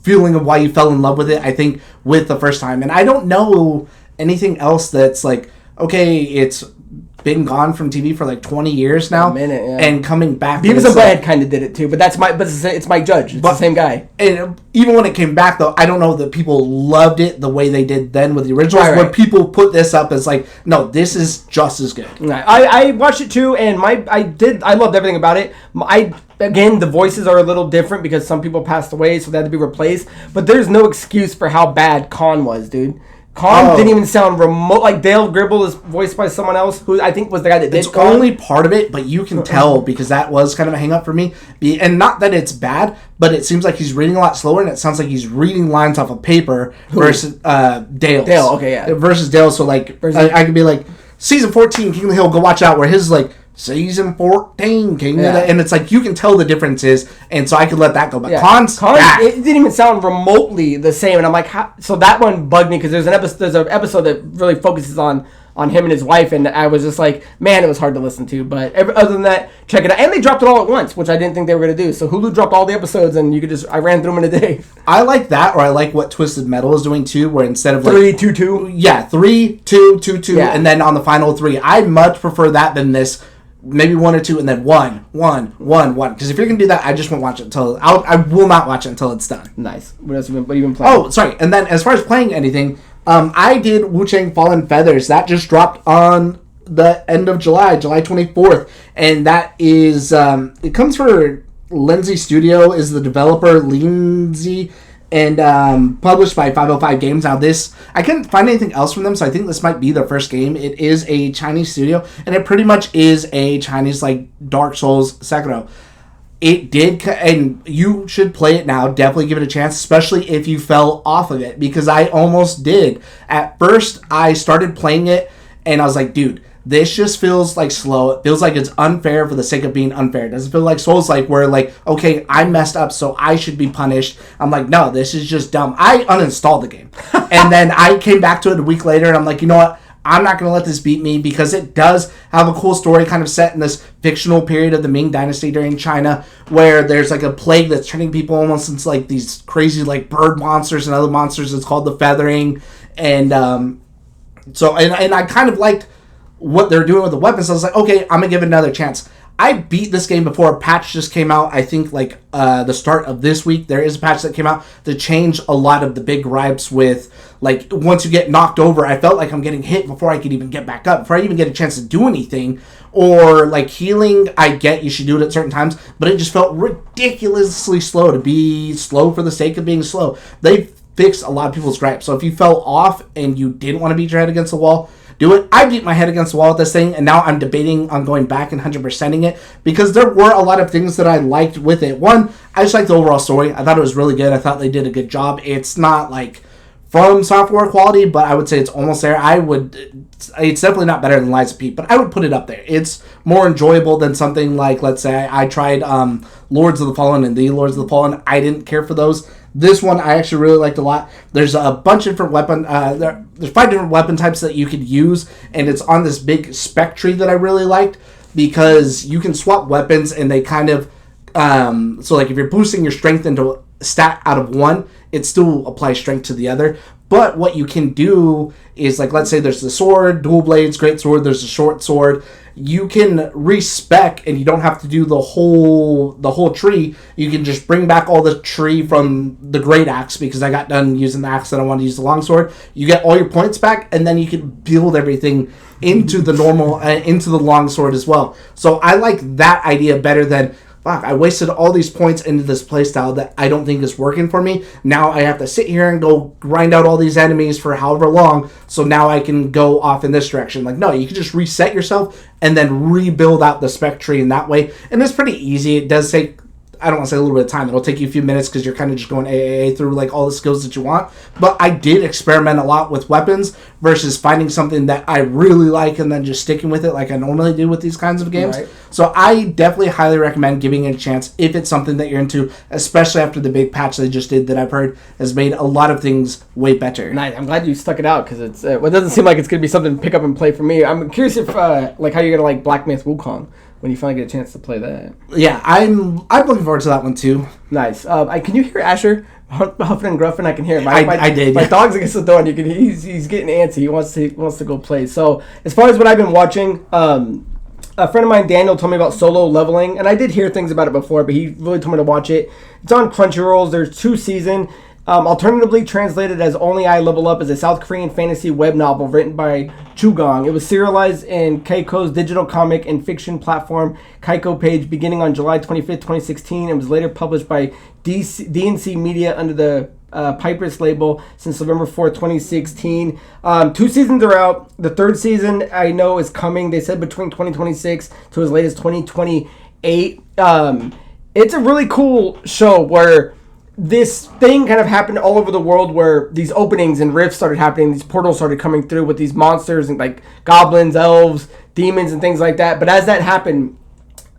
Speaker 2: feeling of why you fell in love with it, I think, with the first time. And I don't know anything else that's like, okay, it's been gone from TV for like 20 years now, and coming back.
Speaker 1: Beavis and Butthead kind of did it too, but it's Mike Judge. It's the same guy.
Speaker 2: And even when it came back, though, I don't know that people loved it the way they did then with the originals.
Speaker 1: Right.
Speaker 2: When people put this up as like, no, this is just as good.
Speaker 1: Right. I watched it too, and I loved everything about it. Again, the voices are a little different because some people passed away, so they had to be replaced. But there's no excuse for how bad Khan was, dude. Calm didn't even sound remote. Like Dale Gribble is voiced by someone else who I think was the guy that did Calm.
Speaker 2: It's only part of it, but you can tell because that was kind of a hang up for me. And not that it's bad, but it seems like he's reading a lot slower, and it sounds like he's reading lines off of paper versus Dale's.
Speaker 1: Dale, okay, yeah.
Speaker 2: Versus Dale, so like I could be like, season 14, King of the Hill, go watch out, where his is like, season 14, King of the... And it's like, you can tell the differences, and so I could let that go. But Khan's
Speaker 1: it didn't even sound remotely the same, and I'm like, how? So that one bugged me, because there's an episode that really focuses on him and his wife, and I was just like, man, it was hard to listen to. But other than that, check it out. And they dropped it all at once, which I didn't think they were going to do. So Hulu dropped all the episodes, and you could I ran through them in a day.
Speaker 2: I like that, or I like what Twisted Metal is doing too, where instead of
Speaker 1: 3, 2, 2.
Speaker 2: Yeah, 3, 2, 2, 2, and then on the final 3. I much prefer that than this. Maybe 1 or 2, and then 1, 1, 1, 1. Because if you're gonna do that, I just won't watch it until I will not watch it until it's done.
Speaker 1: Nice. What else have you been playing?
Speaker 2: Oh, sorry. And then as far as playing anything, I did Wu-Chang Fallen Feathers. That just dropped on the end of July 24th, and that is it comes for Lindsay Studio is the developer, Lindsay. And published by 505 Games. Now this, I couldn't find anything else from them, so I think this might be their first game. It is a Chinese studio, and it pretty much is a Chinese, like, Dark Souls Sekiro. It did, and you should play it now. Definitely give it a chance, especially if you fell off of it, because I almost did. At first, I started playing it, and I was like, dude, this just feels like slow. It feels like it's unfair for the sake of being unfair. It doesn't feel like Souls-like where like, okay, I messed up, so I should be punished. I'm like, no, this is just dumb. I uninstalled the game. And then I came back to it a week later, and I'm like, you know what? I'm not going to let this beat me, because it does have a cool story kind of set in this fictional period of the Ming Dynasty during China, where there's like a plague that's turning people almost into like these crazy like bird monsters and other monsters. It's called the Feathering. And so I kind of liked what they're doing with the weapons. So I was like, okay, I'm gonna give it another chance. I beat this game before a patch just came out. I think like the start of this week, there is a patch that came out to change a lot of the big gripes with, like, once you get knocked over, I felt like I'm getting hit before I could even get back up, before I even get a chance to do anything. Or like healing, I get you should do it at certain times, but it just felt ridiculously slow to be slow for the sake of being slow. They fixed a lot of people's gripes. So if you fell off and you didn't want to beat your head against the wall, do it. I beat my head against the wall with this thing, and now I'm debating on going back and 100%ing it, because there were a lot of things that I liked with it. One, I just liked the overall story. I thought it was really good. I thought they did a good job. It's not like From Software quality, but I would say it's almost there. It's definitely not better than Lies of P, but I would put it up there. It's more enjoyable than something like, let's say, I tried Lords of the Fallen and The Lords of the Fallen. I didn't care for those. This one I actually really liked a lot. There's a bunch of different weapon. There's 5 different weapon types that you could use, and it's on this big spec tree that I really liked, because you can swap weapons, and they kind of so like if you're boosting your strength into a stat out of one, it still applies strength to the other. But what you can do is, like, let's say there's the sword, dual blades, great sword, there's a short sword. You can respec, and you don't have to do the whole tree. You can just bring back all the tree from the great axe, because I got done using the axe and I wanted to use the long sword. You get all your points back, and then you can build everything into the normal, into the long sword as well. So I like that idea better than, fuck, I wasted all these points into this playstyle that I don't think is working for me. Now I have to sit here and go grind out all these enemies for however long, so now I can go off in this direction. Like, no, you can just reset yourself and then rebuild out the spec tree in that way. And it's pretty easy. It does take, I don't want to say a little bit of time. It'll take you a few minutes, because you're kind of just going AAA through like all the skills that you want. But I did experiment a lot with weapons versus finding something that I really like and then just sticking with it like I normally do with these kinds of games. Right. So I definitely highly recommend giving it a chance if it's something that you're into, especially after the big patch they just did that I've heard has made a lot of things way better.
Speaker 1: Nice. I'm glad you stuck it out, because it's it doesn't seem like it's going to be something to pick up and play for me. I'm curious if like how you're going to like Black Myth Wukong when you finally get a chance to play that.
Speaker 2: Yeah, I'm looking forward to that one too.
Speaker 1: Nice. Can you hear Asher huffing and gruffing? I can hear him.
Speaker 2: I did.
Speaker 1: My dog's against the door, and he's getting antsy. He wants to go play. So as far as what I've been watching, a friend of mine, Daniel, told me about Solo Leveling, and I did hear things about it before, but he really told me to watch it. It's on Crunchyroll. There's 2 seasons. Alternatively translated as Only I Level Up, is a South Korean fantasy web novel written by Chugong. It was serialized in Keiko's digital comic and fiction platform Keiko Page beginning on July 25th, 2016, and was later published by DNC Media under the Piper's label since November 4th, 2016. 2 seasons are out. The 3rd season I know is coming. They said between 2026 to as late as 2028. It's a really cool show where this thing kind of happened all over the world where these openings and rifts started happening. These portals started coming through with these monsters and like goblins, elves, demons, and things like that. But as that happened,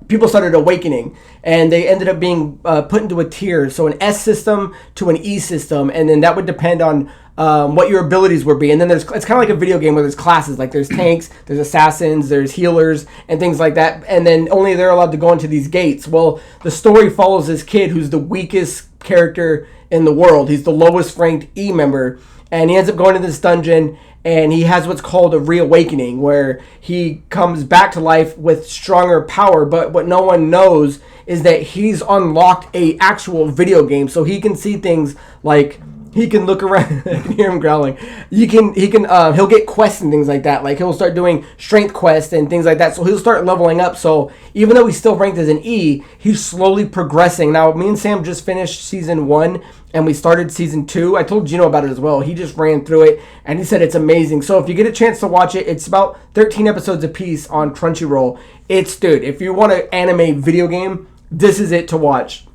Speaker 1: people started awakening, and they ended up being put into a tier, so an S system to an E system, and then that would depend on what your abilities would be. And then it's kind of like a video game where there's classes, like there's tanks, there's assassins, there's healers, and things like that, and then only they're allowed to go into these gates. Well, the story follows this kid who's the weakest character in the world. He's the lowest ranked E member, and he ends up going to this dungeon, and he has what's called a reawakening, where he comes back to life with stronger power. But what no one knows is that he's unlocked a actual video game, so he can see things like he can look around. I can hear him growling. He'll get quests and things like that. Like he'll start doing strength quests and things like that. So he'll start leveling up. So even though he's still ranked as an E, he's slowly progressing. Now, me and Sam just finished season 1 and we started season 2. I told Geno about it as well. He just ran through it and he said it's amazing. So if you get a chance to watch it, it's about 13 episodes apiece on Crunchyroll. Dude, if you want an anime video game, this is it to watch.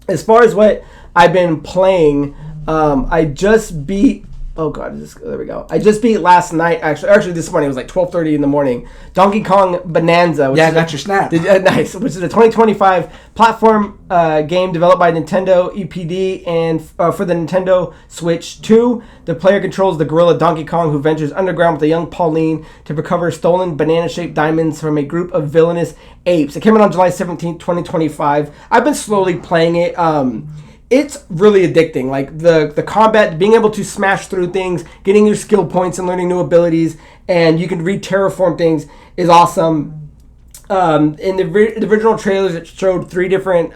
Speaker 1: As far as what I've been playing, I just beat. Oh god, there we go. I just beat last night. Actually, this morning it was like 12:30 in the morning. Donkey Kong Bonanza.
Speaker 2: I got your snap.
Speaker 1: Nice. Which is a 2025 platform game developed by Nintendo EPD and for the Nintendo Switch 2. The player controls the gorilla Donkey Kong, who ventures underground with a young Pauline to recover stolen banana-shaped diamonds from a group of villainous apes. It came out on July 17th, 2025. I've been slowly playing it. It's really addicting. Like the combat, being able to smash through things, getting your skill points and learning new abilities, and you can re-terraform things is awesome. In the original trailers, it showed 3 different,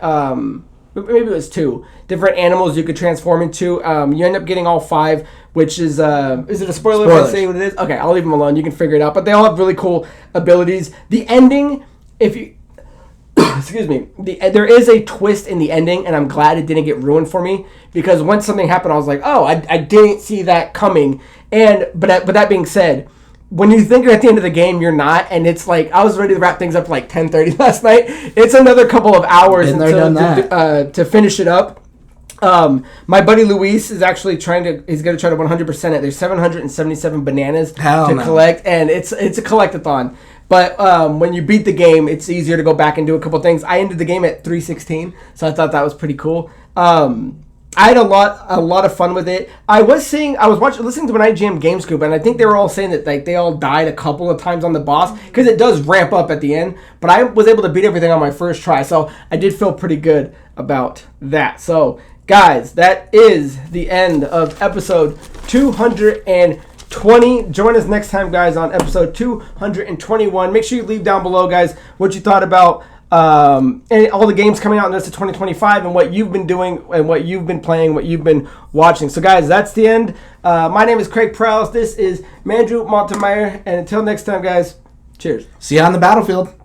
Speaker 1: maybe it was 2 different animals you could transform into. You end up getting all 5, which is it a spoiler if I say what it is? Okay, I'll leave them alone. You can figure it out. But they all have really cool abilities. The ending, if you... excuse me, there is a twist in the ending, and I'm glad it didn't get ruined for me, because once something happened, I was like, oh, I didn't see that coming. But that being said, when you think you're at the end of the game, you're not, and it's like, I was ready to wrap things up like 10:30 last night. It's another couple of hours to finish it up. My buddy Luis is actually he's going to try to 100% it. There's 777 bananas collect, and it's a collect-a-thon. But when you beat the game, it's easier to go back and do a couple things. I ended the game at 316, so I thought that was pretty cool. I had a lot of fun with it. I was listening to an IGM Gamescom, and I think they were all saying that like they all died a couple of times on the boss, because it does ramp up at the end. But I was able to beat everything on my first try, so I did feel pretty good about that. So, guys, that is the end of episode 220. Join us next time, guys, on episode 221. Make sure you leave down below, guys, what you thought about all the games coming out in the rest of 2025 and what you've been doing and what you've been playing, what you've been watching. So, guys, that's the end. My name is Craig Perales. This is Mandrew Montemeyer. And until next time, guys, cheers.
Speaker 2: See you on the battlefield.